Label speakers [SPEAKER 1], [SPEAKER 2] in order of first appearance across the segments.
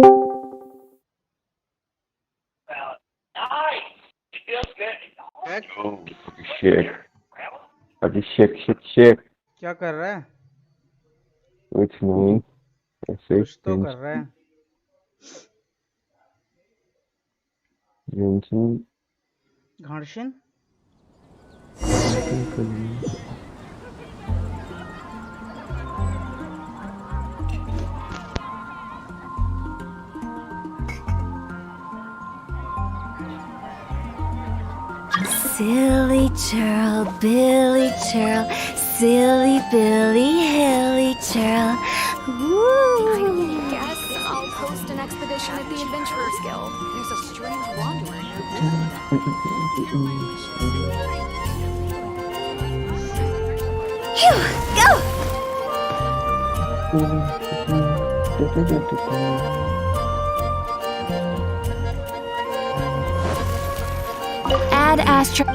[SPEAKER 1] Oh, shit. Shit.
[SPEAKER 2] क्या कर रहा है?
[SPEAKER 1] कुछ नहीं, ऐसे ही
[SPEAKER 2] कुछ तो कर रहा है।
[SPEAKER 1] Genshin
[SPEAKER 2] घर्षण
[SPEAKER 1] कर लिया।
[SPEAKER 3] Silly churl, Billy churl, silly Billy, hilly churl. Woo!
[SPEAKER 4] Guess I'll post an expedition at the Adventurers Guild. There's a strange wanderer
[SPEAKER 3] Phew! Go! Add Astro.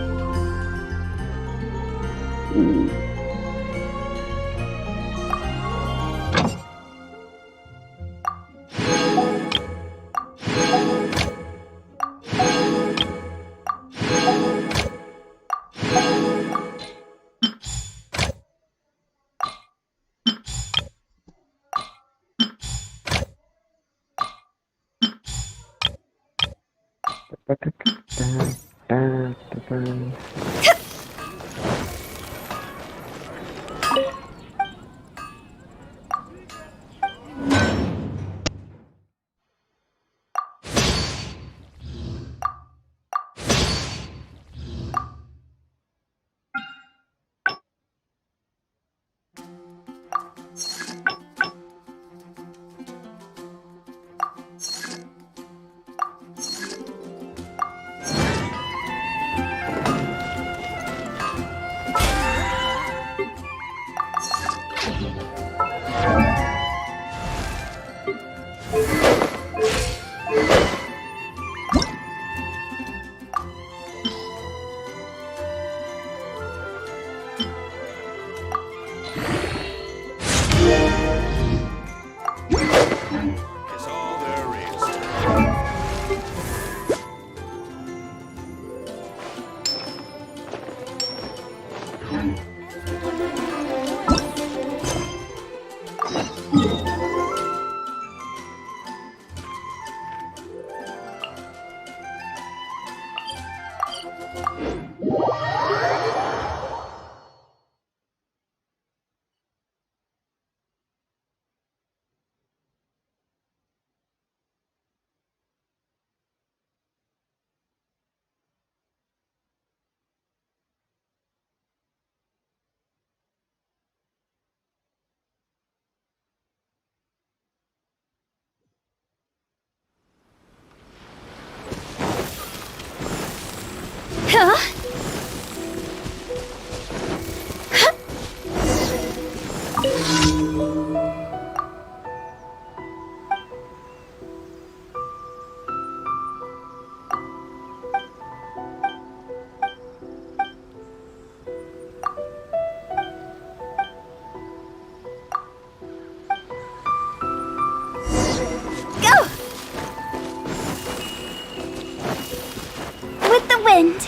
[SPEAKER 5] Is all there is.
[SPEAKER 3] Huh? Go! With the wind.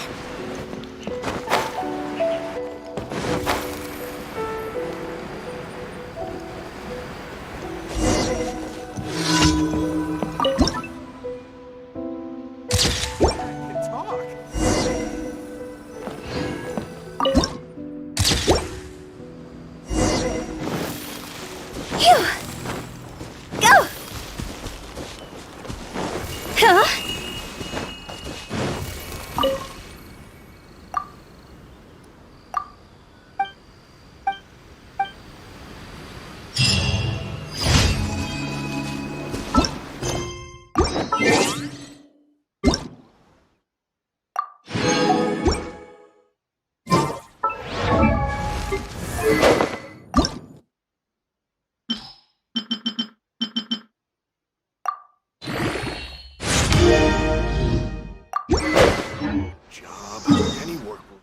[SPEAKER 5] Can talk.
[SPEAKER 3] Phew! Go! Huh?
[SPEAKER 5] Job. Any work will.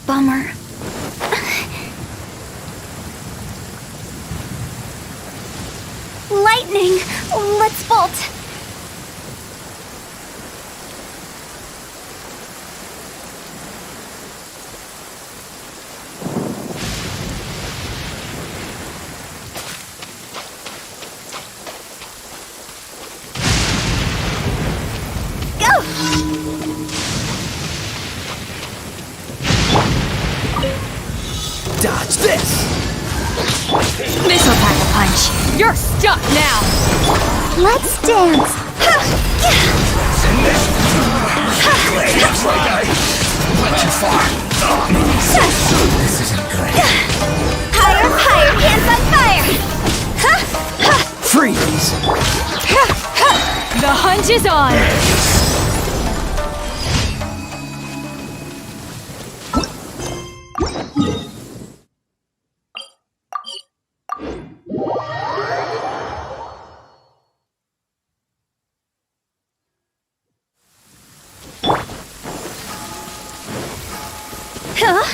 [SPEAKER 3] Bummer. Lightning! Let's bolt!
[SPEAKER 6] Dodge this!
[SPEAKER 3] Missile Pack-a-Punch! You're stuck now! Let's dance!
[SPEAKER 6] That's right, guy. Went too far. This isn't good.
[SPEAKER 3] Higher, higher, hands on fire!
[SPEAKER 6] Freeze!
[SPEAKER 3] The hunt is on! Huh?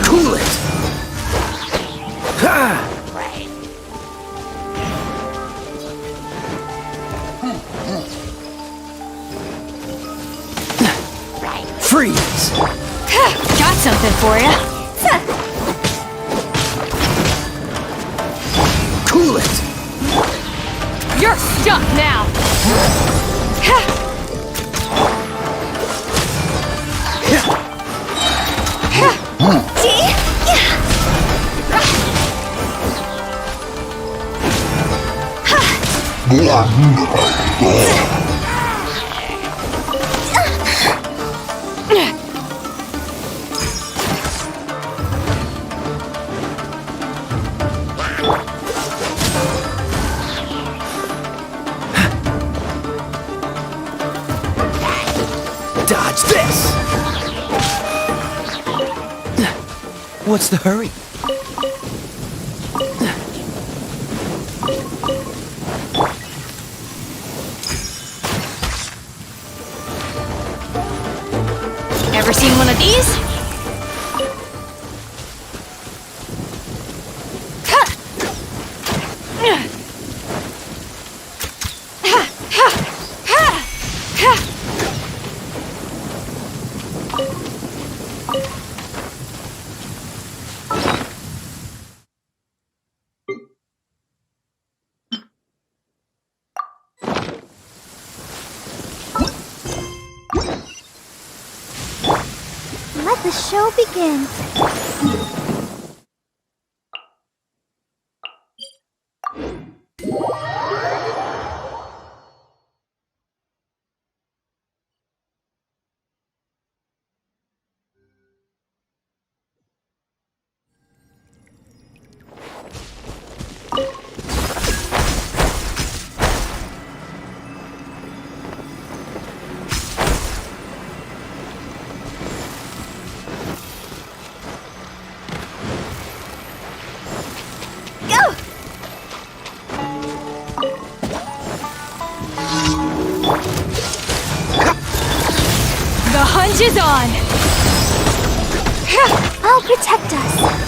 [SPEAKER 6] Cool it! Ha! Freeze!
[SPEAKER 3] Got something for you.
[SPEAKER 6] Cool it!
[SPEAKER 3] You're stuck now.
[SPEAKER 6] Dodge this! What's the hurry?
[SPEAKER 3] Ever seen one of these? Let the show begin. The hunt is on! I'll protect us.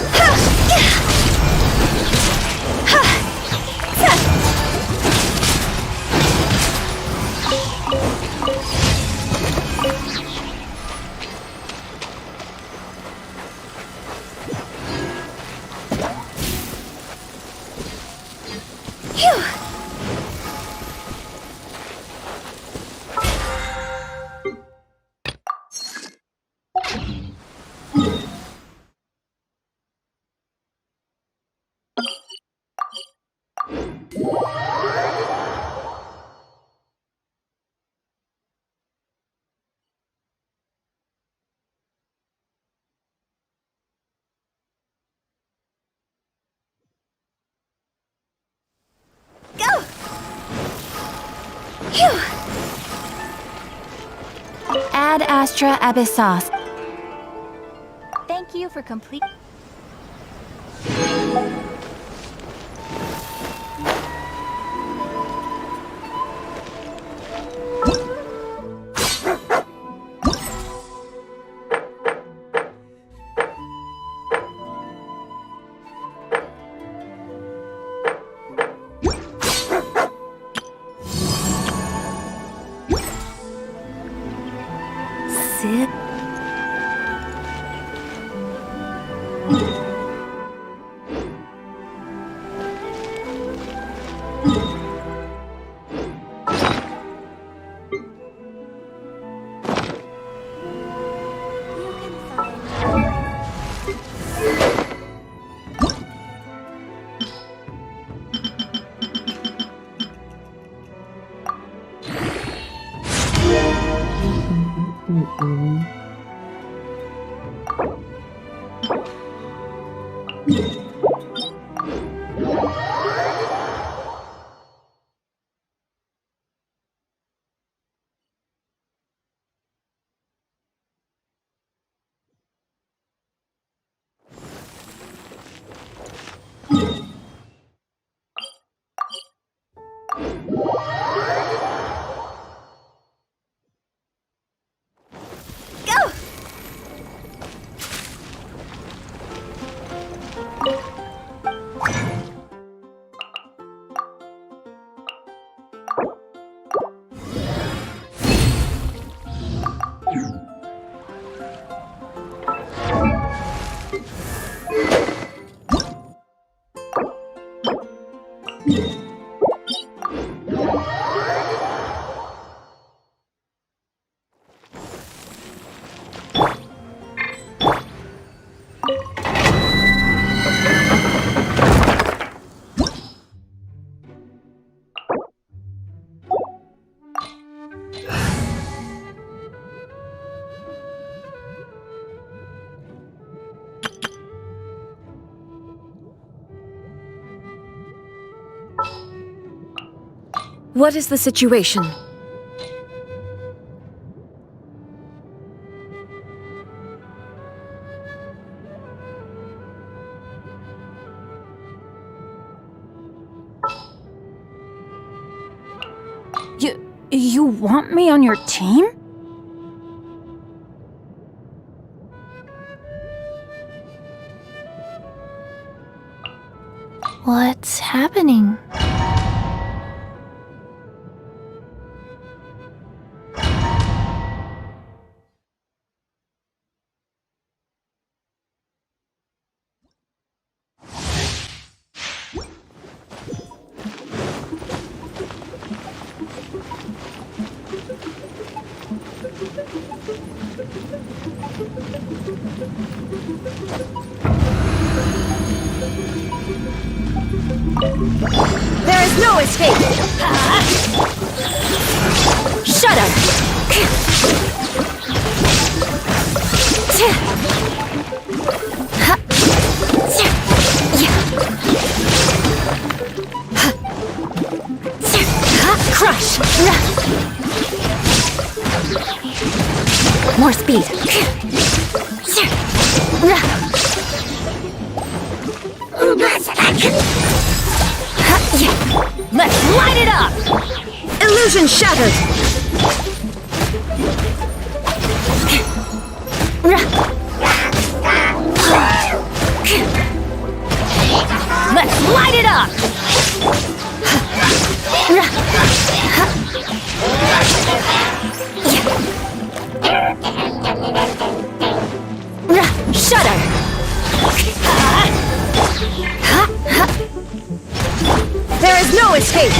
[SPEAKER 3] Ad Astra Abyssos. Thank you for complete. Sit. What is the situation? You want me on your team? What's happening? There is no escape! Shudder! Crush! More speed! Let's light it up! Illusion shattered! Let's light it up! Shudder! There is no escape!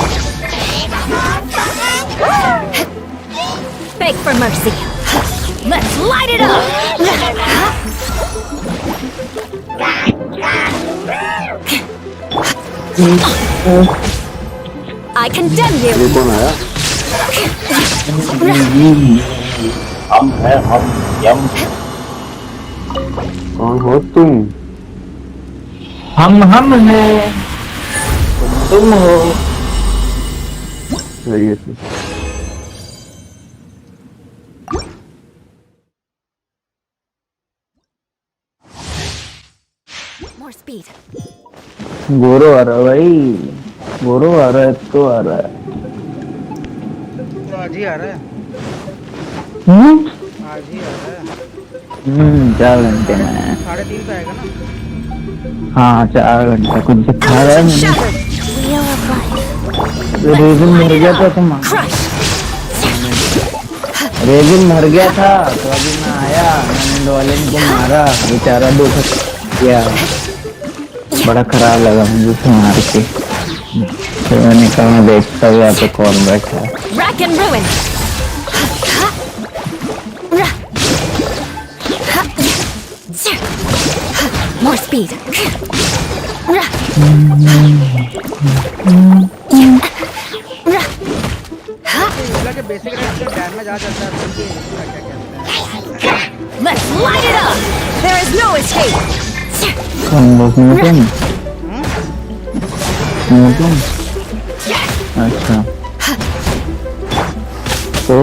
[SPEAKER 3] Beg for mercy! Let's light it up! I condemn you!
[SPEAKER 1] Ini con này á.
[SPEAKER 7] Không thể không giống
[SPEAKER 1] Con hổ tung.
[SPEAKER 7] hâm nè đúng rồi.
[SPEAKER 1] Là gì?
[SPEAKER 4] More speed.
[SPEAKER 7] गोरो आ रहा है भाई, गोरो आ रहा है तो आ रहा है।
[SPEAKER 2] तो आज ही आ रहा है,
[SPEAKER 7] हम्म
[SPEAKER 2] आज ही आ रहा है।
[SPEAKER 7] 4 घंटे में।
[SPEAKER 2] 3:30 पे आएगा ना।
[SPEAKER 7] हाँ 4 घंटे कुछ दिखा रहा है
[SPEAKER 3] Illusion
[SPEAKER 7] मुझे।
[SPEAKER 3] shattered. Wheel of life.
[SPEAKER 7] Resin भर गया था तुम,
[SPEAKER 3] Crush.
[SPEAKER 7] रेजिन भर गया था तो अभी मैं आया, मैंने डॉलिन को मारा, बेचारा दुख किया, बड़ा खराब लगा मुझे उसे मार के। फिर मैंने कहा मैं देखता हूँ यहाँ पे कौन बैठा है।
[SPEAKER 3] Rack and ruin. More speed.
[SPEAKER 2] युगला के बेसिक रेंज से डैमेज आ जाता है तो ये क्या कहते हैं।
[SPEAKER 3] Let's light it up. There is no escape.
[SPEAKER 7] कौन लोग में तुम? तुम? अच्छा तो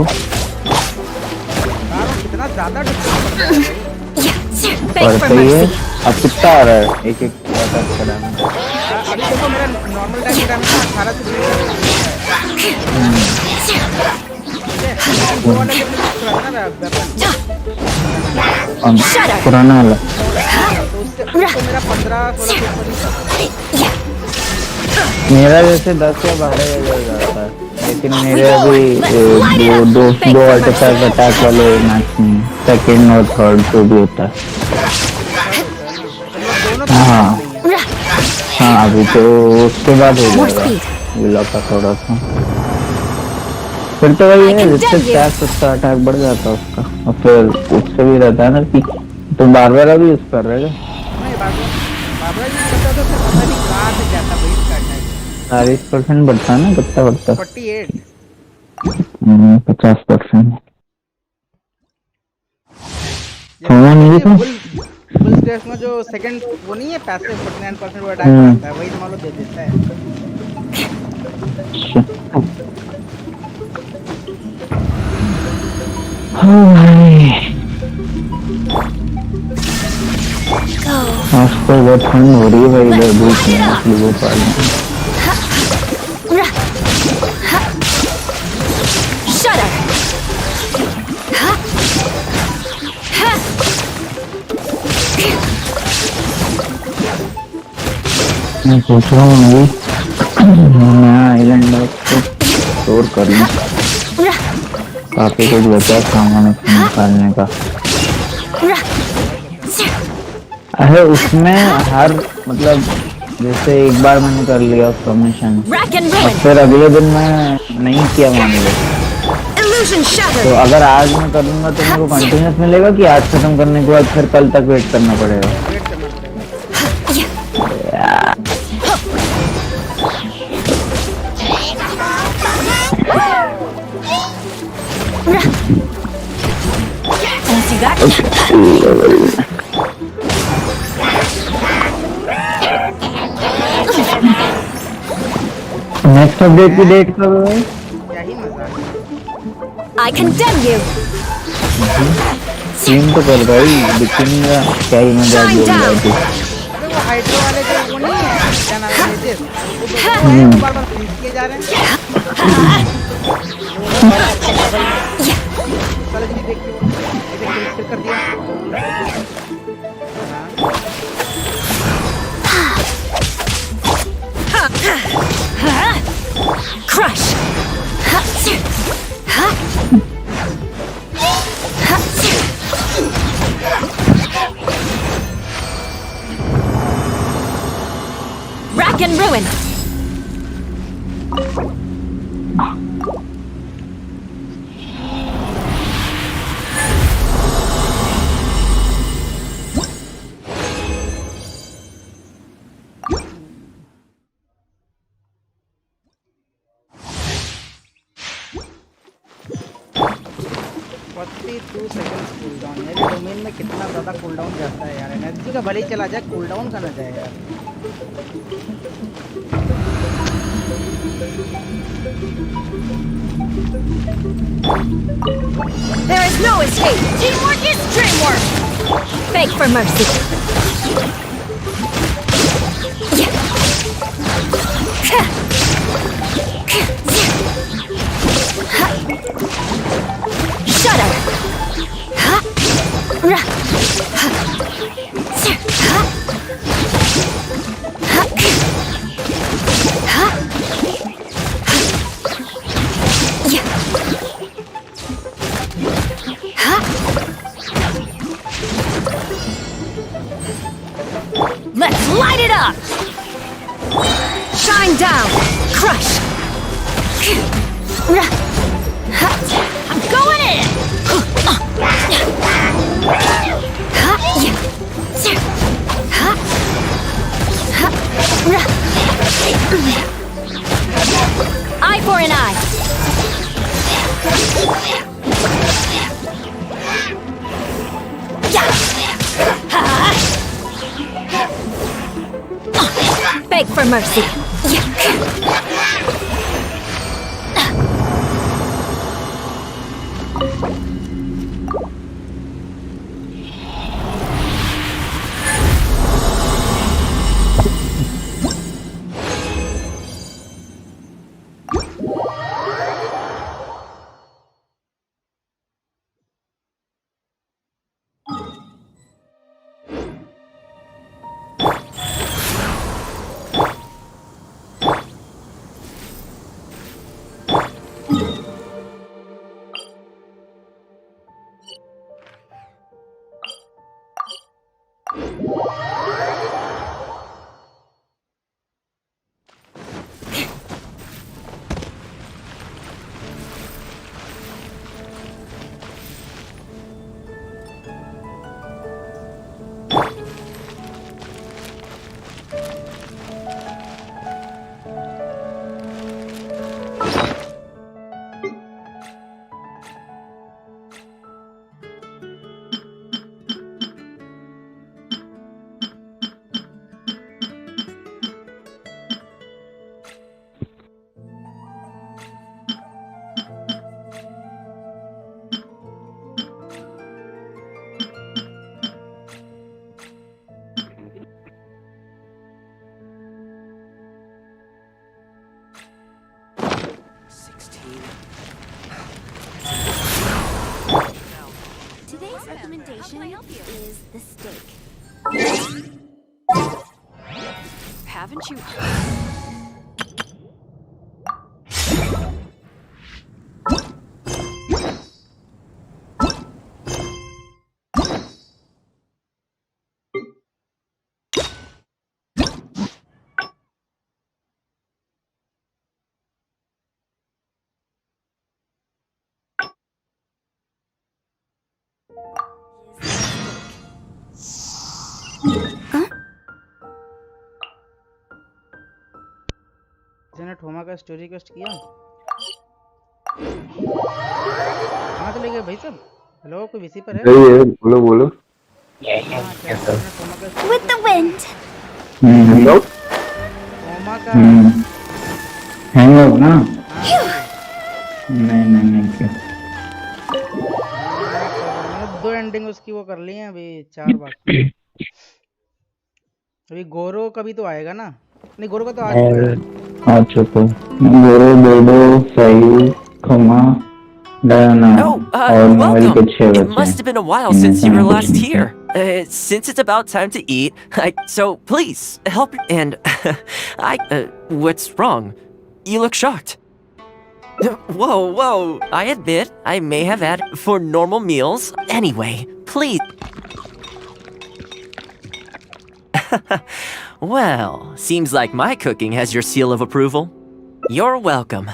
[SPEAKER 2] यार कितना ज्यादा डिस्टेंस पड़ता है भाई।
[SPEAKER 3] Beg for
[SPEAKER 7] पड़ता ही है।
[SPEAKER 3] mercy.
[SPEAKER 7] अब कितना आ रहा है एक एक अटैक कराना?
[SPEAKER 2] अभी देखो मेरा नॉर्मल टाइम 18 से 20 वो वाला लेकिन पुराना ना वेपन
[SPEAKER 7] पुराना वाला
[SPEAKER 2] तो उससे तो मेरा 15-16 के ऊपर ही था।
[SPEAKER 7] मेरा जैसे 10 या 12 हो जाता है, लेकिन मेरे अभी दो अटैक वाले मैच में सेकंड और थर्ड जो भी होता है। हाँ हाँ अभी तो उसके बाद हो जाएगा विला का थोड़ा सा, फिर तो वही है जिससे टैक्स उसका अटैक बढ़ जाता है उसका, और फिर उससे भी रहता है ना कि तो बार बार अभी यूज कर रहे हैं
[SPEAKER 2] नहीं बाबा ये करता तो पता नहीं कहां से जाता भाई इसका अटैक।
[SPEAKER 7] 40% बढ़ता है ना, कितना बढ़ता है?
[SPEAKER 2] 48
[SPEAKER 7] 50%।
[SPEAKER 2] ये
[SPEAKER 7] नहीं तो
[SPEAKER 2] फुल स्टेज में जो सेकंड वो नहीं है पैसे 49% वो अटैक करता है, वही मान लो दे देता है। आज तो बहुत ठंड हो रही है भाई, इधर धूप में मछली को पालना।
[SPEAKER 3] Shudder.
[SPEAKER 7] मैं सोच रहा हूँ अभी मैं आइलैंड को स्टोर कर लूँ, काफी कुछ बचा सामान उसमें निकालने का। अरे उसमें हर मतलब जैसे एक बार मैंने कर लिया उसका मिशन,
[SPEAKER 3] Rack and
[SPEAKER 7] और
[SPEAKER 3] ruin.
[SPEAKER 7] फिर अगले दिन मैं नहीं किया मान लो,
[SPEAKER 3] Illusion
[SPEAKER 7] तो
[SPEAKER 3] shattered.
[SPEAKER 7] अगर आज मैं करूँगा तो मेरे को कंटिन्यूस मिलेगा कि आज खत्म करने के बाद फिर कल तक वेट करना पड़ेगा?
[SPEAKER 2] वेट करना पड़ेगा।
[SPEAKER 3] Fancy that?
[SPEAKER 7] नेक्स्ट अपडेट की डेट कब है?
[SPEAKER 2] क्या ही मजा है।
[SPEAKER 3] I condemn you.
[SPEAKER 7] सीन तो कर भाई, दिखेगा क्या ही मजा बोल रहा है तू।
[SPEAKER 2] अरे वो हाइड्रो वाले जो वो नहीं है क्या नाम है मेजेस, वो बार बार फ्रीज किए जा रहे हैं। चलो जी देखिए इधर क्लिक कर दिया।
[SPEAKER 3] Crush. Rack and ruin.
[SPEAKER 2] Cool down है डोमेन में, कितना ज्यादा कूल डाउन जाता है यार। एनर्जी का भले ही चला जाए, कूल डाउन का ना जाए यार।
[SPEAKER 3] There is no escape. Teamwork is dreamwork. Beg for mercy. Shudder. Let's light it up! Shine down! Crush! I'm going in! Eye for an eye! Beg for mercy.
[SPEAKER 4] Today's recommendation is the steak. Haven't you
[SPEAKER 2] इसने ठोमा का story request किया। कहाँ चले गए भाई सब? Hello, कोई VC पर है?
[SPEAKER 1] सही है, बोलो बोलो।
[SPEAKER 2] हाँ, क्या इसने ठोमा का
[SPEAKER 3] With the wind.
[SPEAKER 1] हेलो।
[SPEAKER 2] ठोमा का
[SPEAKER 7] हैंग आउट ना?
[SPEAKER 2] हाँ,
[SPEAKER 7] नहीं क्या?
[SPEAKER 2] मैंने 2 एंडिंग उसकी वो कर ली हैं, अभी 4 बाकी। अभी गोरो कभी तो आएगा ना? नहीं, गोरो का तो आ चुका है।
[SPEAKER 7] आ चुका। गोरो, बेडो, साई, खमा, डायना
[SPEAKER 6] Oh,
[SPEAKER 7] और नॉवेल के
[SPEAKER 6] welcome.
[SPEAKER 7] 6
[SPEAKER 6] It
[SPEAKER 7] बच्चे
[SPEAKER 6] must have been a while since you were last here. Since it's about time to eat, so please help. And what's wrong? You look shocked. Whoa. I admit I may have had for normal meals. Anyway, please. Well, seems like my cooking has your seal of approval. You're welcome.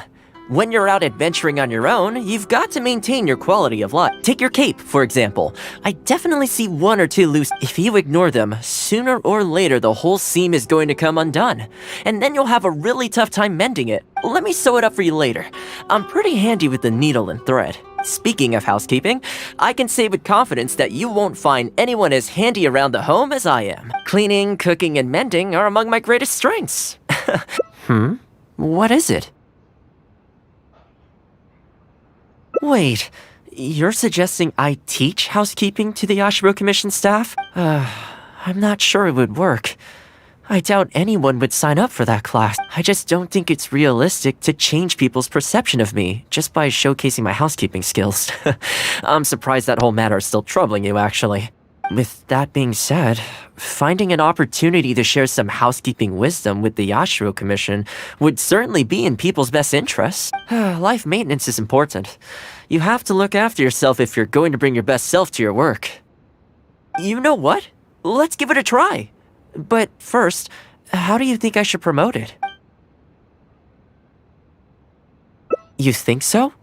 [SPEAKER 6] When you're out adventuring on your own, you've got to maintain your quality of life. Take your cape, for example. I definitely see 1 or 2 loose. If you ignore them, sooner or later the whole seam is going to come undone. And then you'll have a really tough time mending it. Let me sew it up for you later. I'm pretty handy with the needle and thread. Speaking of housekeeping, I can say with confidence that you won't find anyone as handy around the home as I am. Cleaning, cooking, and mending are among my greatest strengths. What is it? Wait, you're suggesting I teach housekeeping to the Ashiro Commission staff? I'm not sure it would work. I doubt anyone would sign up for that class. I just don't think it's realistic to change people's perception of me just by showcasing my housekeeping skills. I'm surprised that whole matter is still troubling you, actually. With that being said, finding an opportunity to share some housekeeping wisdom with the Yashiro Commission would certainly be in people's best interests. Life maintenance is important. You have to look after yourself if you're going to bring your best self to your work. You know what? Let's give it a try. But first, how do you think I should promote it? You think so?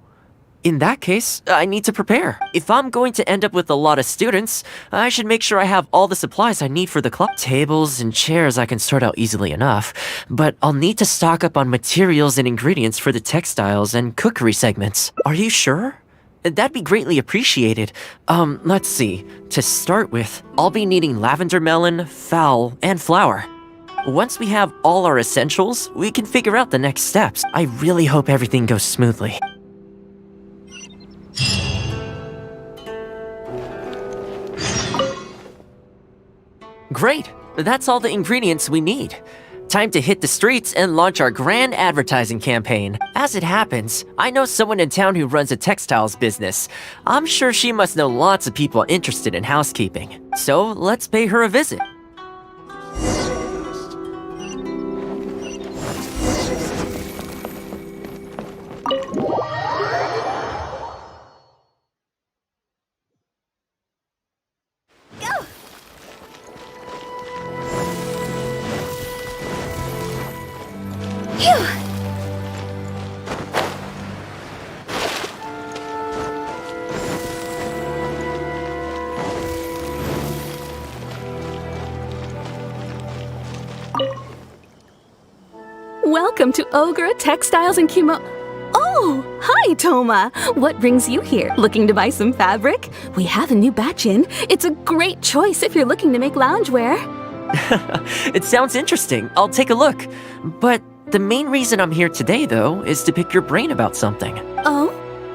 [SPEAKER 6] In that case, I need to prepare. If I'm going to end up with a lot of students, I should make sure I have all the supplies I need for the club. Tables and chairs I can sort out easily enough, but I'll need to stock up on materials and ingredients for the textiles and cookery segments. Are you sure? That'd be greatly appreciated. Let's see. To start with, I'll be needing lavender melon, fowl, and flour. Once we have all our essentials, we can figure out the next steps. I really hope everything goes smoothly. Great! That's all the ingredients we need. Time to hit the streets and launch our grand advertising campaign. As it happens, I know someone in town who runs a textiles business. I'm sure she must know lots of people interested in housekeeping. So let's pay her a visit.
[SPEAKER 8] Welcome to Ogre Textiles and Oh, hi, Toma. What brings you here? Looking to buy some fabric? We have a new batch in. It's a great choice if you're looking to make loungewear.
[SPEAKER 6] It sounds interesting. I'll take a look. But the main reason I'm here today, though, is to pick your brain about something.
[SPEAKER 8] Oh?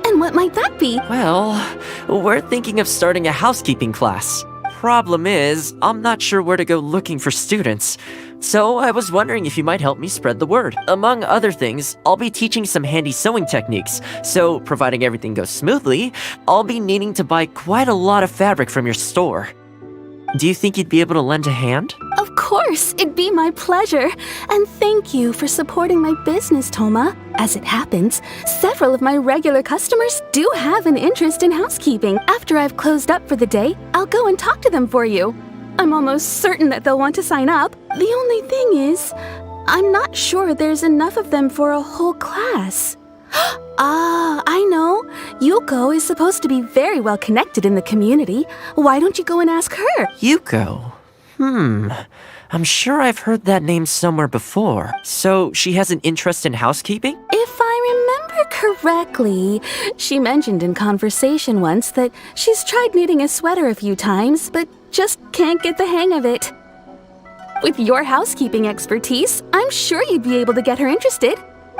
[SPEAKER 8] And what might that be?
[SPEAKER 6] Well, we're thinking of starting a housekeeping class. Problem is, I'm not sure where to go looking for students. So I was wondering if you might help me spread the word. Among other things, I'll be teaching some handy sewing techniques. So, providing everything goes smoothly, I'll be needing to buy quite a lot of fabric from your store. Do you think you'd be able to lend a hand?
[SPEAKER 8] Of course, it'd be my pleasure. And thank you for supporting my business, Toma. As it happens, several of my regular customers do have an interest in housekeeping. After I've closed up for the day, I'll go and talk to them for you. I'm almost certain that they'll want to sign up. The only thing is, I'm not sure there's enough of them for a whole class. Ah, I know. Yuko is supposed to be very well connected in the community. Why don't you go and ask her?
[SPEAKER 6] Yuko? I'm sure I've heard that name somewhere before. So she has an interest in housekeeping?
[SPEAKER 8] If I remember correctly, she mentioned in conversation once that she's tried knitting a sweater a few times, but just can't get the hang of it. With your housekeeping expertise, I'm sure you'd be able to get her interested.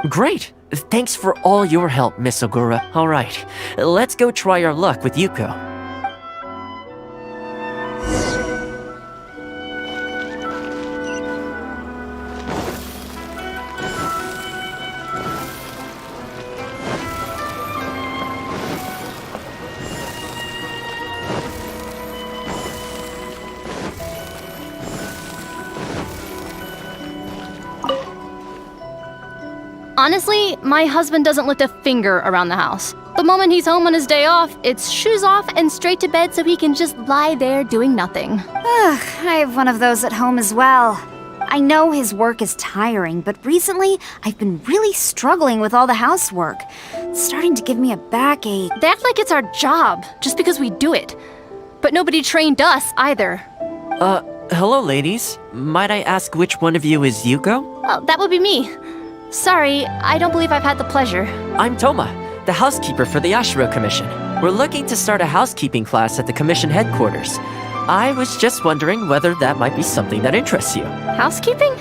[SPEAKER 6] Great! Thanks for all your help, Miss Ogura. Alright, let's go try our luck with Yuko.
[SPEAKER 9] Honestly, my husband doesn't lift a finger around the house. The moment he's home on his day off, it's shoes off and straight to bed so he can just lie there doing nothing.
[SPEAKER 10] Ugh, I have one of those at home as well. I know his work is tiring, but recently I've been really struggling with all the housework. It's starting to give me a backache.
[SPEAKER 9] They act like it's our job, just because we do it. But nobody trained us either.
[SPEAKER 6] Hello ladies. Might I ask which one of you is Yuko?
[SPEAKER 9] Oh, that would be me. Sorry, I don't believe I've had the pleasure.
[SPEAKER 6] I'm Toma, the housekeeper for the Yashiro Commission. We're looking to start a housekeeping class at the Commission headquarters. I was just wondering whether that might be something that interests you.
[SPEAKER 9] Housekeeping?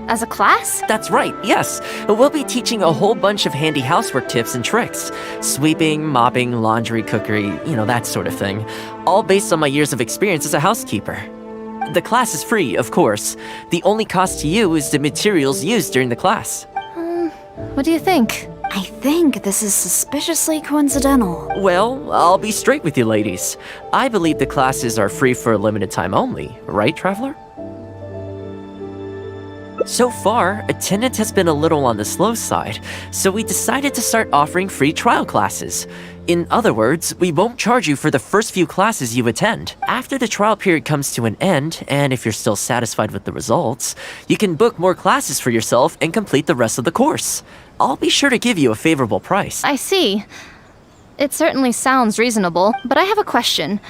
[SPEAKER 9] As a class?
[SPEAKER 6] That's right, yes. We'll be teaching a whole bunch of handy housework tips and tricks. Sweeping, mopping, laundry, cookery, that sort of thing. All based on my years of experience as a housekeeper. The class is free, of course. The only cost to you is the materials used during the class.
[SPEAKER 9] What do you think?
[SPEAKER 10] I think this is suspiciously coincidental.
[SPEAKER 6] Well, I'll be straight with you ladies. I believe the classes are free for a limited time only, right, Traveler? So far, attendance has been a little on the slow side, so we decided to start offering free trial classes. In other words, we won't charge you for the first few classes you attend. After the trial period comes to an end, and if you're still satisfied with the results, you can book more classes for yourself and complete the rest of the course. I'll be sure to give you a favorable price.
[SPEAKER 9] I see. It certainly sounds reasonable, but I have a question.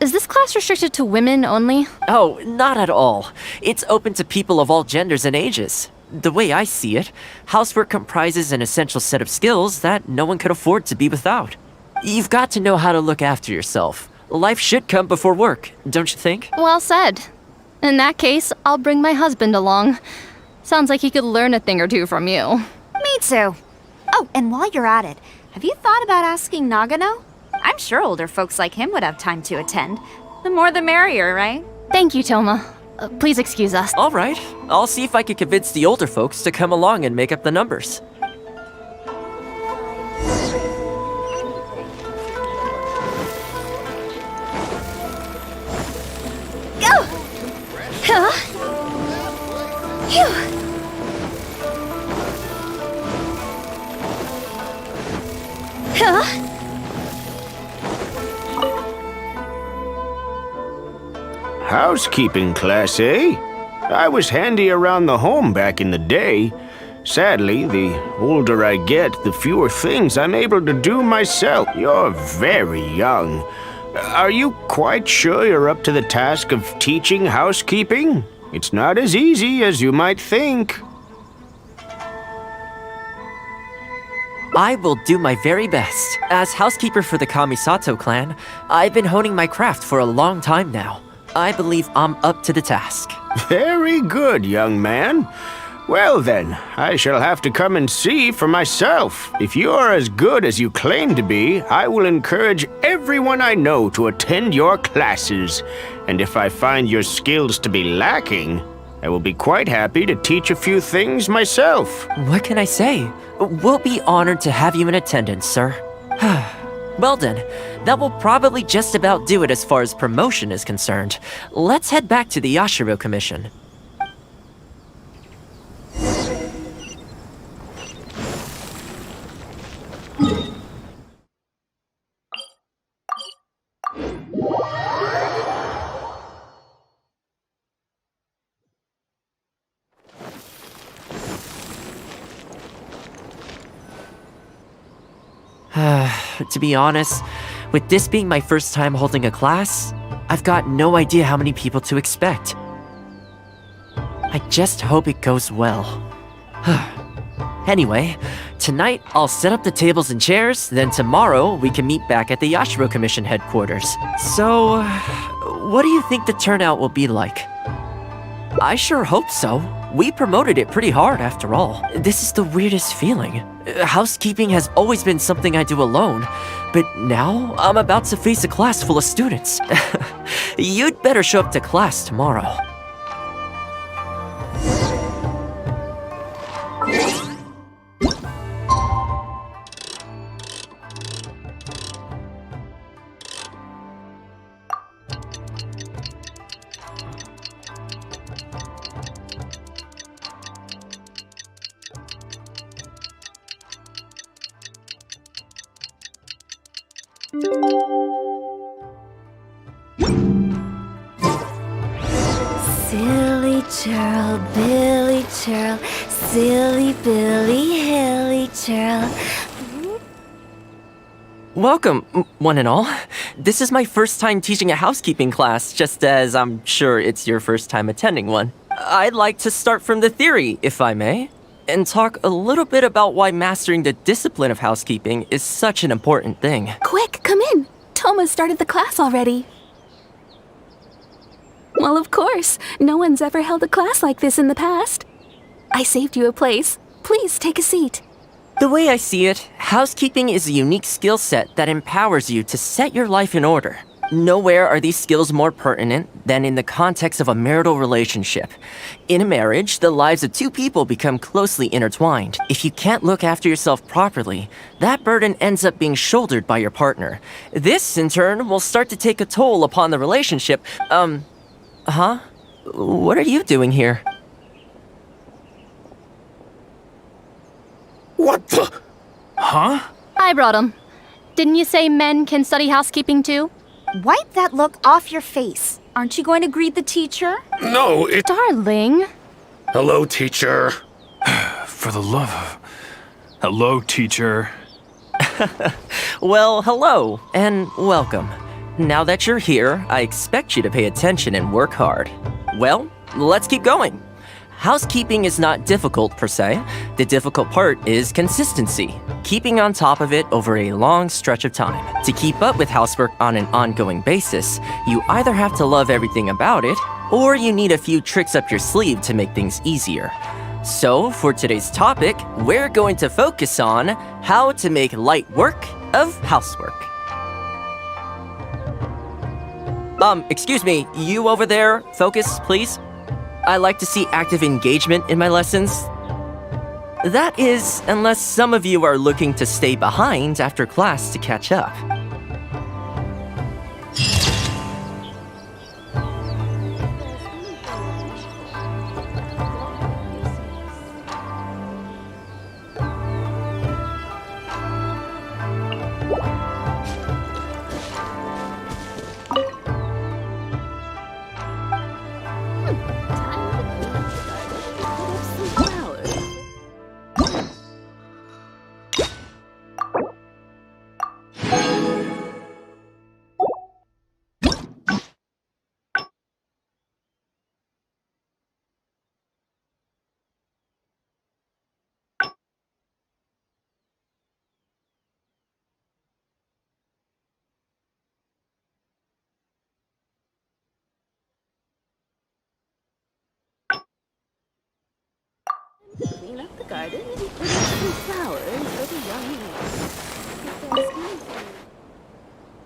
[SPEAKER 9] Is this class restricted to women only?
[SPEAKER 6] Oh, not at all. It's open to people of all genders and ages. The way I see it, housework comprises an essential set of skills that no one could afford to be without. You've got to know how to look after yourself. Life should come before work, don't you think?
[SPEAKER 9] Well said. In that case, I'll bring my husband along. Sounds like he could learn a thing or two from you.
[SPEAKER 10] Me too. Oh, and while you're at it, have you thought about asking Nagano? I'm sure older folks like him would have time to attend. The more the merrier, right?
[SPEAKER 9] Thank you, Toma. Please excuse us.
[SPEAKER 6] All right. I'll see if I can convince the older folks to come along and make up the numbers.
[SPEAKER 9] Go! Huh? Phew! Huh?
[SPEAKER 11] Housekeeping class, eh? I was handy around the home back in the day. Sadly, the older I get, the fewer things I'm able to do myself. You're very young. Are you quite sure you're up to the task of teaching housekeeping? It's not as easy as you might think.
[SPEAKER 6] I will do my very best. As housekeeper for the Kamisato clan, I've been honing my craft for a long time now. I believe I'm up to the task.
[SPEAKER 11] Very good, young man. Well then, I shall have to come and see for myself. If you're as good as you claim to be, I will encourage everyone I know to attend your classes. And if I find your skills to be lacking, I will be quite happy to teach a few things myself.
[SPEAKER 6] What can I say? We'll be honored to have you in attendance, sir. Well then, that will probably just about do it as far as promotion is concerned. Let's head back to the Yashiro Commission. To be honest, with this being my first time holding a class, I've got no idea how many people to expect. I just hope it goes well. Anyway, tonight I'll set up the tables and chairs, then tomorrow we can meet back at the Yashiro Commission headquarters. So, what do you think the turnout will be like? I sure hope so. We promoted it pretty hard after all. This is the weirdest feeling. Housekeeping has always been something I do alone, but now I'm about to face a class full of students. You'd better show up to class tomorrow.
[SPEAKER 3] Silly churl, Billy churl, silly Billy, hilly churl.
[SPEAKER 6] Welcome, one and all. This is my first time teaching a housekeeping class, just as I'm sure it's your first time attending one. I'd like to start from the theory, if I may, and talk a little bit about why mastering the discipline of housekeeping is such an important thing.
[SPEAKER 8] Quick, come in. Toma started the class already. Well, of course. No one's ever held a class like this in the past. I saved you a place. Please take a seat.
[SPEAKER 6] The way I see it, housekeeping is a unique skill set that empowers you to set your life in order. Nowhere are these skills more pertinent than in the context of a marital relationship. In a marriage, the lives of two people become closely intertwined. If you can't look after yourself properly, that burden ends up being shouldered by your partner. This, in turn, will start to take a toll upon the relationship. Huh? What are you doing here?
[SPEAKER 5] What the? Huh?
[SPEAKER 9] I brought him. Didn't you say men can study housekeeping too?
[SPEAKER 10] Wipe that look off your face. Aren't you going to greet the teacher?
[SPEAKER 5] No, it.
[SPEAKER 9] Darling.
[SPEAKER 5] Hello, teacher.
[SPEAKER 12] For the love of... Hello, teacher.
[SPEAKER 6] Well, hello, and welcome. Now that you're here, I expect you to pay attention and work hard. Well, let's keep going. Housekeeping is not difficult per se. The difficult part is consistency, keeping on top of it over a long stretch of time. To keep up with housework on an ongoing basis, you either have to love everything about it, or you need a few tricks up your sleeve to make things easier. So, for today's topic, we're going to focus on how to make light work of housework. Excuse me, you over there, focus, please. I like to see active engagement in my lessons. That is, unless some of you are looking to stay behind after class to catch up.
[SPEAKER 8] Clean up the garden and put in some flowers for the young ladies.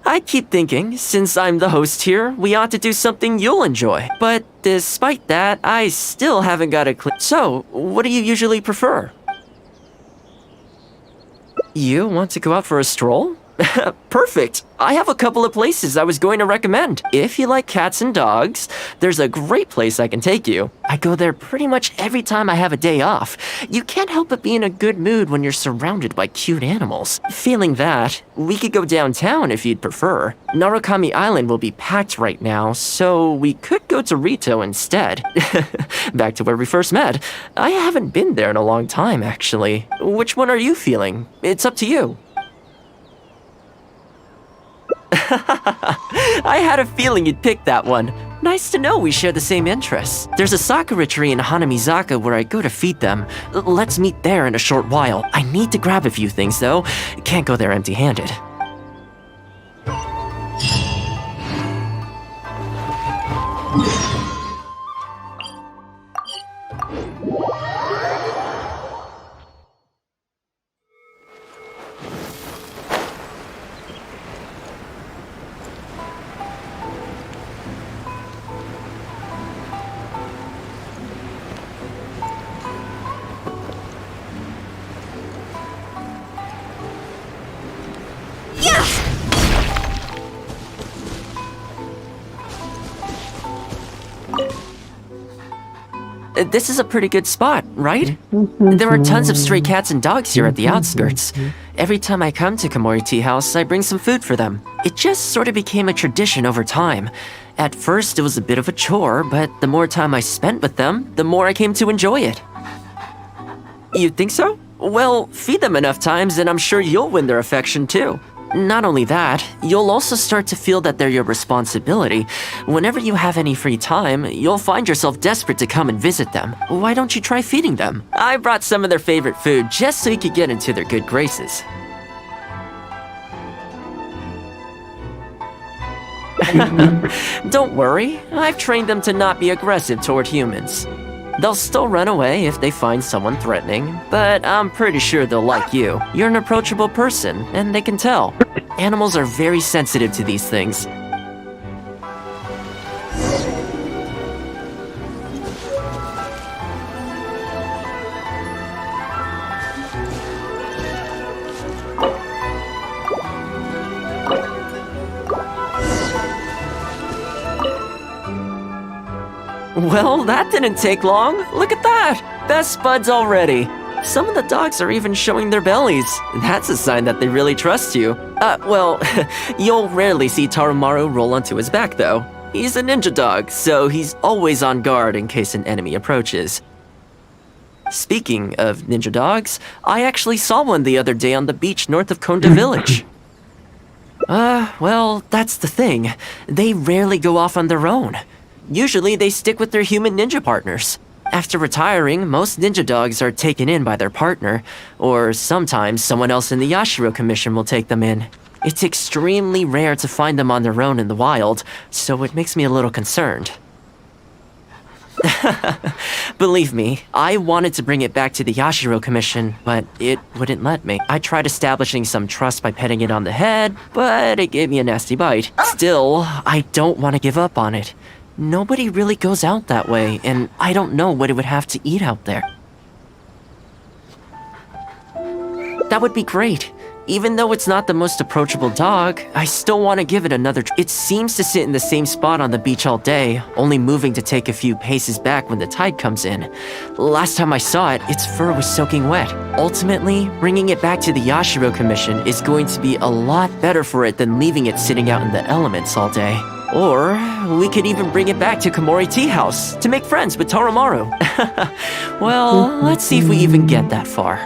[SPEAKER 6] I keep thinking, since I'm the host here, we ought to do something you'll enjoy. But despite that, I still haven't got a clue. So, what do you usually prefer? You want to go out for a stroll? Perfect! I have a couple of places I was going to recommend. If you like cats and dogs, there's a great place I can take you. I go there pretty much every time I have a day off. You can't help but be in a good mood when you're surrounded by cute animals. Feeling that, we could go downtown if you'd prefer. Narukami Island will be packed right now, so we could go to Rito instead. Back to where we first met. I haven't been there in a long time, actually. Which one are you feeling? It's up to you. I had a feeling you'd pick that one. Nice to know we share the same interests. There's a sakura tree in Hanamizaka where I go to feed them. Let's meet there in a short while. I need to grab a few things though. Can't go there empty-handed. This is a pretty good spot, right? There are tons of stray cats and dogs here at the outskirts. Every time I come to Komori Tea House, I bring some food for them. It just sort of became a tradition over time. At first, it was a bit of a chore, but the more time I spent with them, the more I came to enjoy it. You think so? Well, feed them enough times and I'm sure you'll win their affection too. Not only that, you'll also start to feel that they're your responsibility. Whenever you have any free time, you'll find yourself desperate to come and visit them. Why don't you try feeding them? I brought some of their favorite food just so you could get into their good graces. Don't worry, I've trained them to not be aggressive toward humans. They'll still run away if they find someone threatening, but I'm pretty sure they'll like you. You're an approachable person, and they can tell. Animals are very sensitive to these things. Well, that didn't take long. Look at that! Best buds already. Some of the dogs are even showing their bellies. That's a sign that they really trust you. Well, you'll rarely see Tarumaru roll onto his back, though. He's a ninja dog, so he's always on guard in case an enemy approaches. Speaking of ninja dogs, I actually saw one the other day on the beach north of Konda Village. Well, that's the thing. They rarely go off on their own. Usually they stick with their human ninja partners. After retiring, most ninja dogs are taken in by their partner, or sometimes someone else in the Yashiro Commission will take them in. It's extremely rare to find them on their own in the wild, so it makes me a little concerned. Believe me, I wanted to bring it back to the Yashiro Commission, but it wouldn't let me. I tried establishing some trust by petting it on the head, but it gave me a nasty bite. Still, I don't want to give up on it. Nobody really goes out that way, and I don't know what it would have to eat out there. That would be great. Even though it's not the most approachable dog, I still want to give it another It seems to sit in the same spot on the beach all day, only moving to take a few paces back when the tide comes in. Last time I saw it, its fur was soaking wet. Ultimately, bringing it back to the Yashiro Commission is going to be a lot better for it than leaving it sitting out in the elements all day. Or we could even bring it back to Komori Tea House to make friends with Tarumaru. Well, let's see if we even get that far.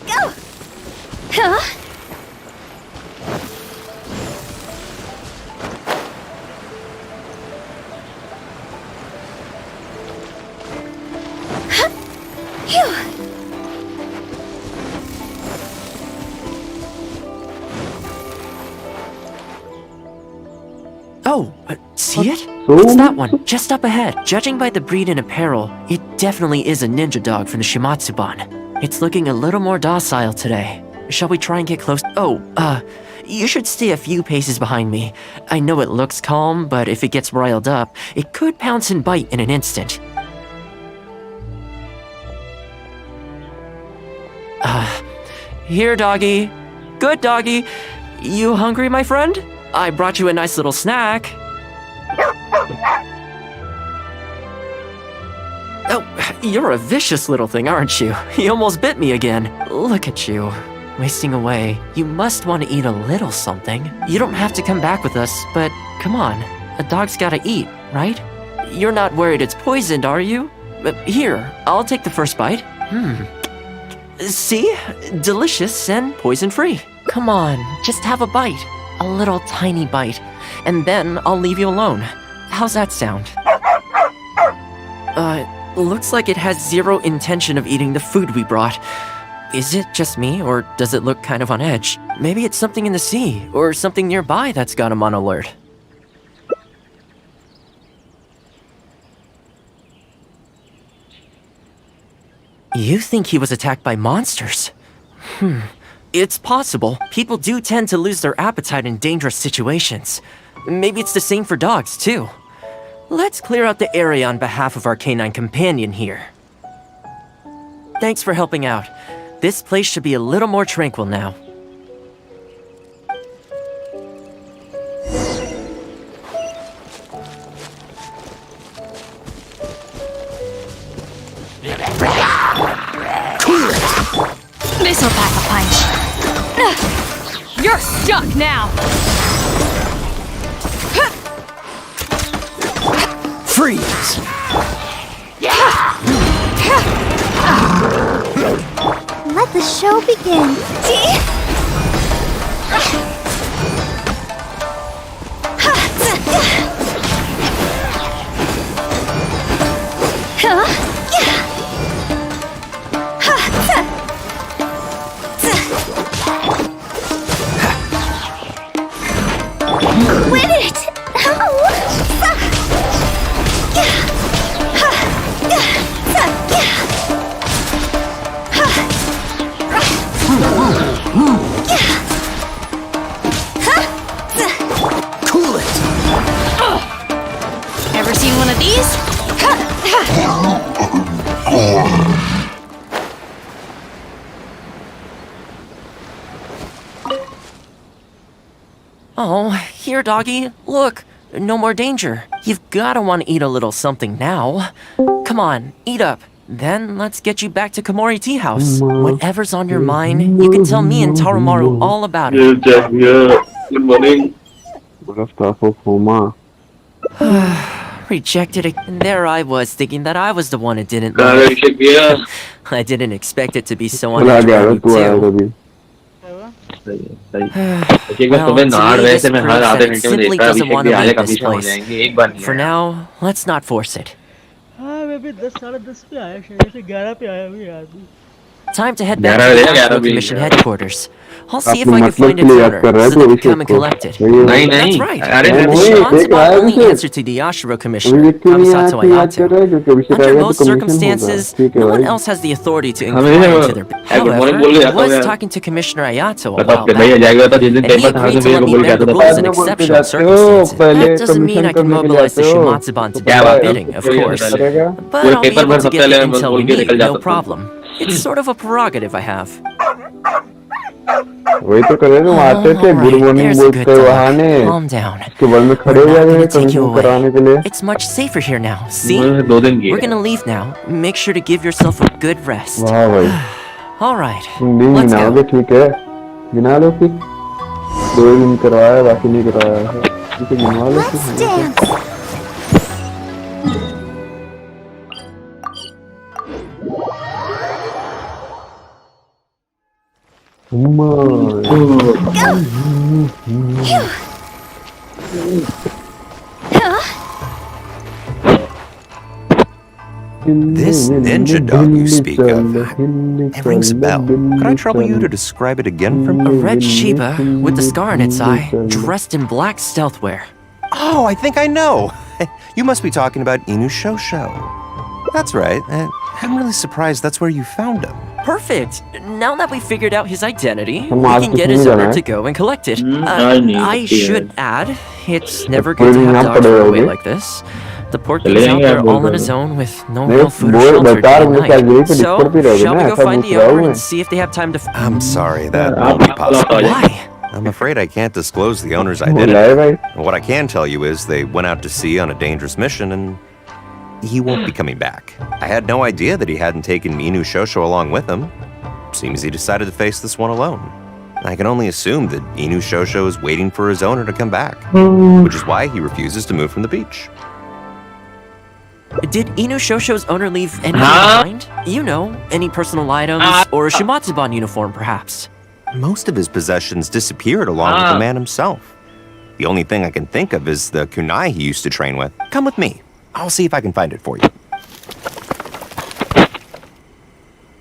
[SPEAKER 3] Go! Huh?
[SPEAKER 6] Oh, see it? It's that one, just up ahead. Judging by the breed and apparel, it definitely is a ninja dog from the Shimatsuban. It's looking a little more docile today. Shall we try and get close? Oh, you should stay a few paces behind me. I know it looks calm, but if it gets riled up, it could pounce and bite in an instant. Here, doggy. Good doggy. You hungry, my friend? I brought you a nice little snack. Oh, you're a vicious little thing, aren't you? You almost bit me again. Look at you, wasting away. You must want to eat a little something. You don't have to come back with us, but come on. A dog's gotta eat, right? You're not worried it's poisoned, are you? Here, I'll take the first bite. See? Delicious and poison-free. Come on, just have a bite. A little tiny bite. And then I'll leave you alone. How's that sound? Looks like it has zero intention of eating the food we brought. Is it just me, or does it look kind of on edge? Maybe it's something in the sea, or something nearby that's got him on alert. You think he was attacked by monsters? It's possible. People do tend to lose their appetite in dangerous situations. Maybe it's the same for dogs, too. Let's clear out the area on behalf of our canine companion here. Thanks for helping out. This place should be a little more tranquil now.
[SPEAKER 3] This'll pack a punch. You're stuck now!
[SPEAKER 5] Freeze!
[SPEAKER 10] Let the show begin.
[SPEAKER 3] Win it!
[SPEAKER 6] here, doggy. Look, no more danger. You've gotta want to eat a little something now. Come on, eat up. Then let's get you back to Komori Tea House. Whatever's on your mind, you can tell me and Tarumaru all about it.
[SPEAKER 1] Good morning. Good afternoon.
[SPEAKER 6] Rejected it. And there I was, thinking that I was the one who didn't like it. I didn't expect it to be so unenjoyable too. Well, to me, this proves that it simply doesn't want to leave this place. For now, let's not force it. Time to head back to the Astro Commission headquarters. I'll see if I can find its owner so they can come and collect it. That's right. The Shimatsuba only answer to the Ashura Commissioner, Kamisato Ayato. Under most circumstances, no one else has the authority to inquire into their business. However, I was talking to Commissioner Ayato a while back, and he agreed to let me bend the rules in exceptional circumstances. That doesn't mean I can mobilize the Shimatsuban to do my bidding, of course. But I'll be able to get the intel we need, no problem. It's sort of a prerogative I have.
[SPEAKER 1] वही तो करे ना आते थे good morning बोलते बहाने
[SPEAKER 6] Calm down.
[SPEAKER 1] के बल में खड़े हो जाएंगे कंफर्म कराने के लिए
[SPEAKER 6] It's much safer here now. See? We're gonna leave now. Make sure to give yourself a good rest.
[SPEAKER 1] वाह भाई
[SPEAKER 6] All right.
[SPEAKER 1] दिन
[SPEAKER 6] Let's
[SPEAKER 1] गिनाओगे
[SPEAKER 6] go.
[SPEAKER 1] ठीक है गिना लो फिर 2 दिन करवाया बाकी नहीं करवाया है इसे गिनवा लो फिर
[SPEAKER 13] This ninja dog you speak of, it rings a bell. Could I trouble you to describe it again for me?
[SPEAKER 6] A red Shiba with the scar in its eye, dressed in black stealth wear.
[SPEAKER 13] Oh, I think I know. You must be talking about Inushosho. That's right. I'm really surprised that's where you found him.
[SPEAKER 6] Perfect. Now that we figured out his identity, we can get his owner to go and collect it. I should add, it's never good to have dogs run away like this. The porky's out there all on his own with no real food or shelter day and night. So, shall we go find the owner and see if they have time to...
[SPEAKER 13] I'm sorry, that won't be possible.
[SPEAKER 6] Why?
[SPEAKER 13] I'm afraid I can't disclose the owner's identity. What I can tell you is they went out to sea on a dangerous mission and he won't be coming back. I had no idea that he hadn't taken Inu Shosho along with him. Seems he decided to face this one alone. I can only assume that Inu Shosho is waiting for his owner to come back, which is why he refuses to move from the beach.
[SPEAKER 6] Did Inu Shosho's owner leave anything behind? You know, any personal items, or a Shimatsuban uniform, perhaps?
[SPEAKER 13] Most of his possessions disappeared along with the man himself. The only thing I can think of is the kunai he used to train with. Come with me. I'll see if I can find it for you.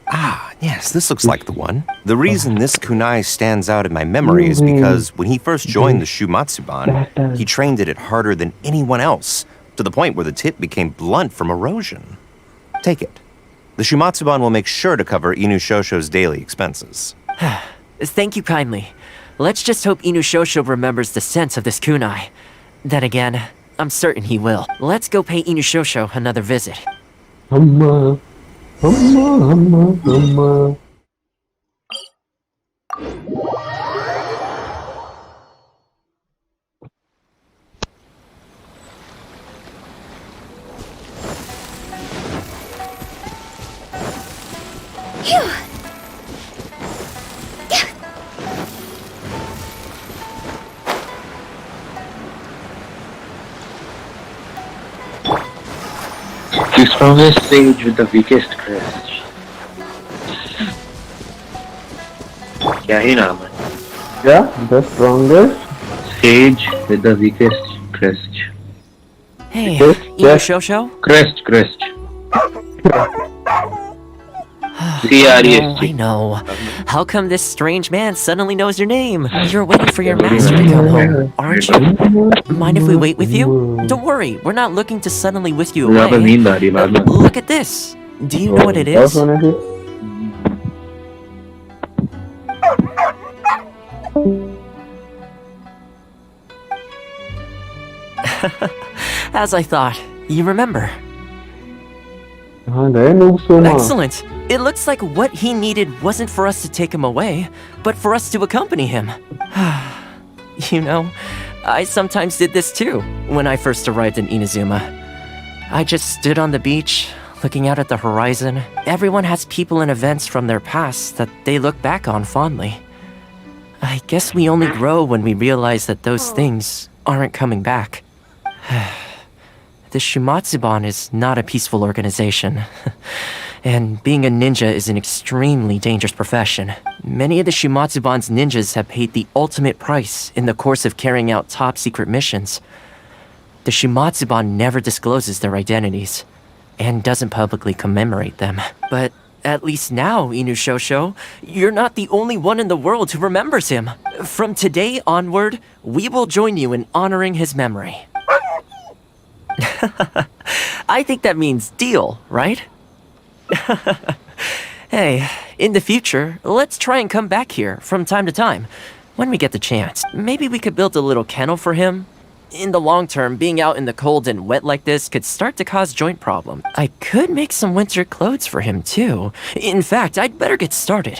[SPEAKER 13] Ah, yes, this looks like the one. The reason this kunai stands out in my memory is because when he first joined the Shumatsuban, he trained it harder than anyone else, to the point where the tip became blunt from erosion. Take it. The Shumatsuban will make sure to cover Inu Shosho's daily expenses.
[SPEAKER 6] Thank you kindly. Let's just hope Inu Shosho remembers the sense of this kunai. Then again, I'm certain he will. Let's go pay Inu Shosho another visit.
[SPEAKER 1] Amma, amma, amma, amma.
[SPEAKER 14] The strongest sage with the weakest crest. क्या ही नाम है?
[SPEAKER 1] Yeah, the strongest
[SPEAKER 14] sage with the weakest crest.
[SPEAKER 6] Hey, Inu Shosho?
[SPEAKER 14] Crest. C-R-E-S-T.
[SPEAKER 6] I know. How come this strange man suddenly knows your name? You're waiting for your master to come home, aren't you? Mind if we wait with you? Don't worry, we're not looking to suddenly whisk you away. Look at this. Do you know what it is? As I thought, you remember. Excellent! It looks like what he needed wasn't for us to take him away, but for us to accompany him. You know, I sometimes did this too when I first arrived in Inazuma. I just stood on the beach, looking out at the horizon. Everyone has people and events from their past that they look back on fondly. I guess we only grow when we realize that those things aren't coming back. The Shumatsuban is not a peaceful organization. And being a ninja is an extremely dangerous profession. Many of the Shumatsuban's ninjas have paid the ultimate price in the course of carrying out top-secret missions. The Shumatsuban never discloses their identities, and doesn't publicly commemorate them. But at least now, Inuyasha, you're not the only one in the world who remembers him. From today onward, we will join you in honoring his memory. I think that means deal, right? Hey, in the future, let's try and come back here from time to time, when we get the chance. Maybe we could build a little kennel for him. In the long term, being out in the cold and wet like this could start to cause joint problems. I could make some winter clothes for him too. In fact, I'd better get started.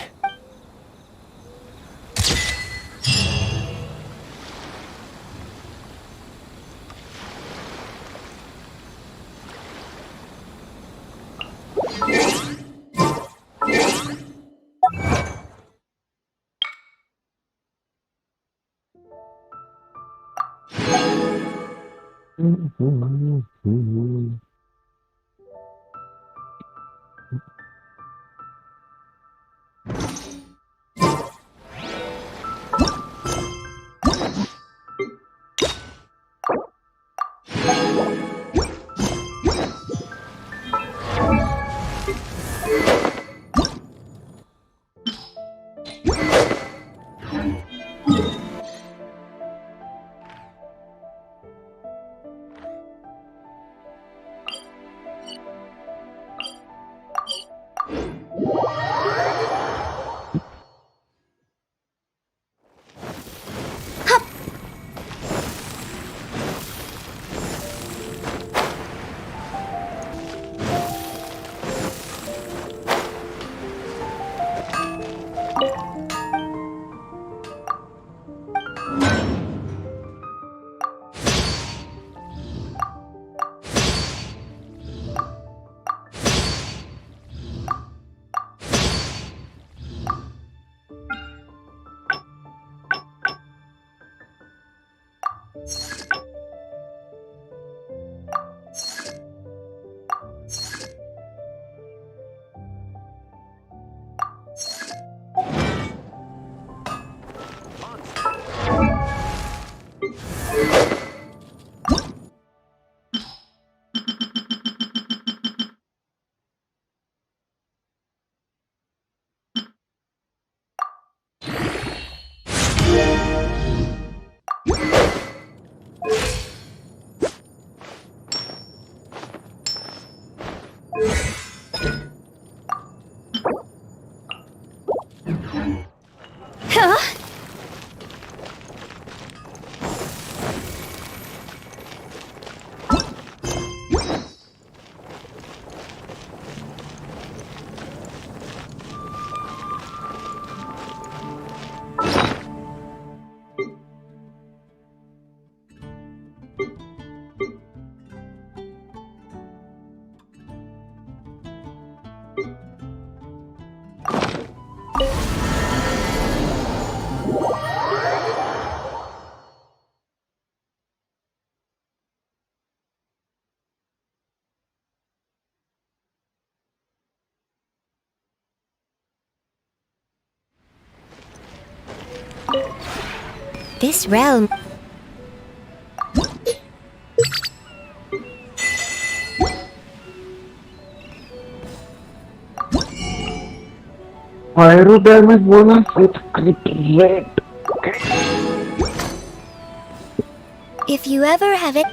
[SPEAKER 15] This realm...
[SPEAKER 7] Pyro damage bonus with crit rate.
[SPEAKER 15] If you ever have it...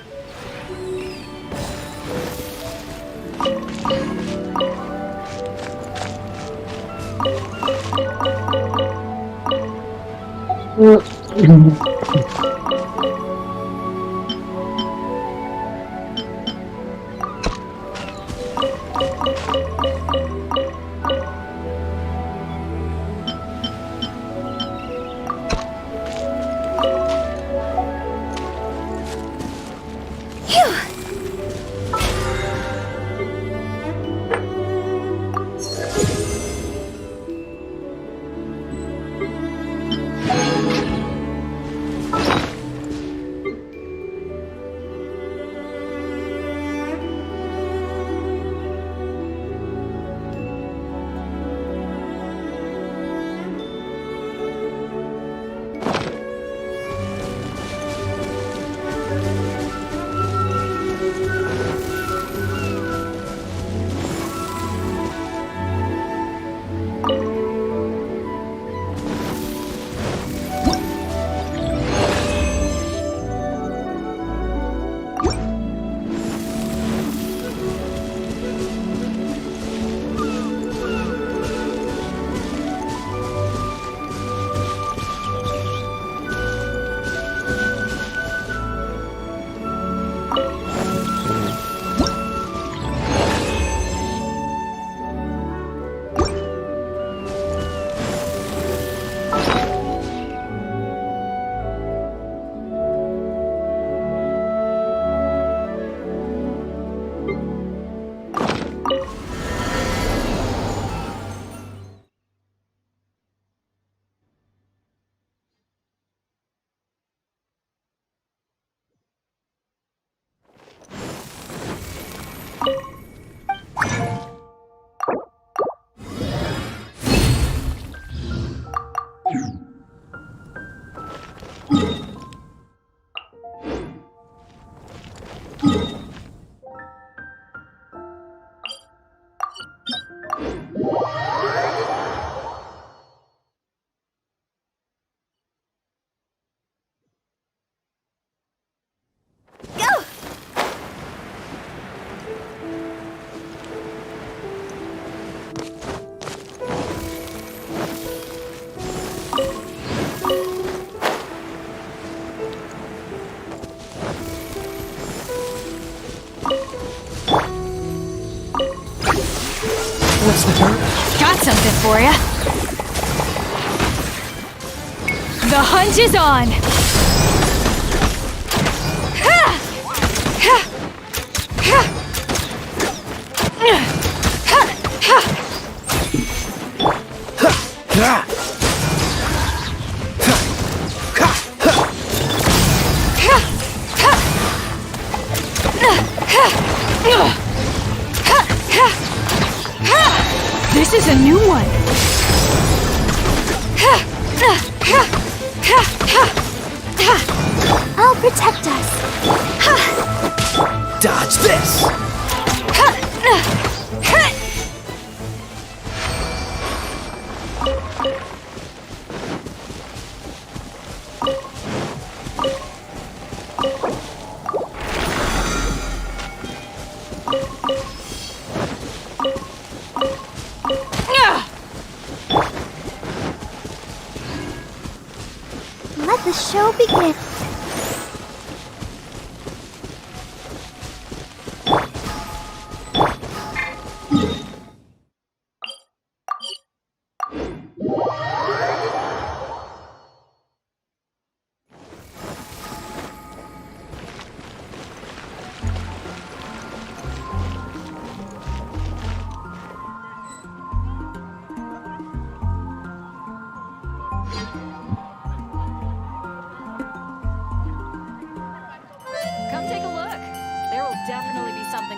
[SPEAKER 12] the turret?
[SPEAKER 3] Got something for ya. The hunt is on. This is a new one.
[SPEAKER 15] I'll protect us.
[SPEAKER 5] Dodge this!
[SPEAKER 15] Let the show begin.
[SPEAKER 9] Come take a look. There will definitely be something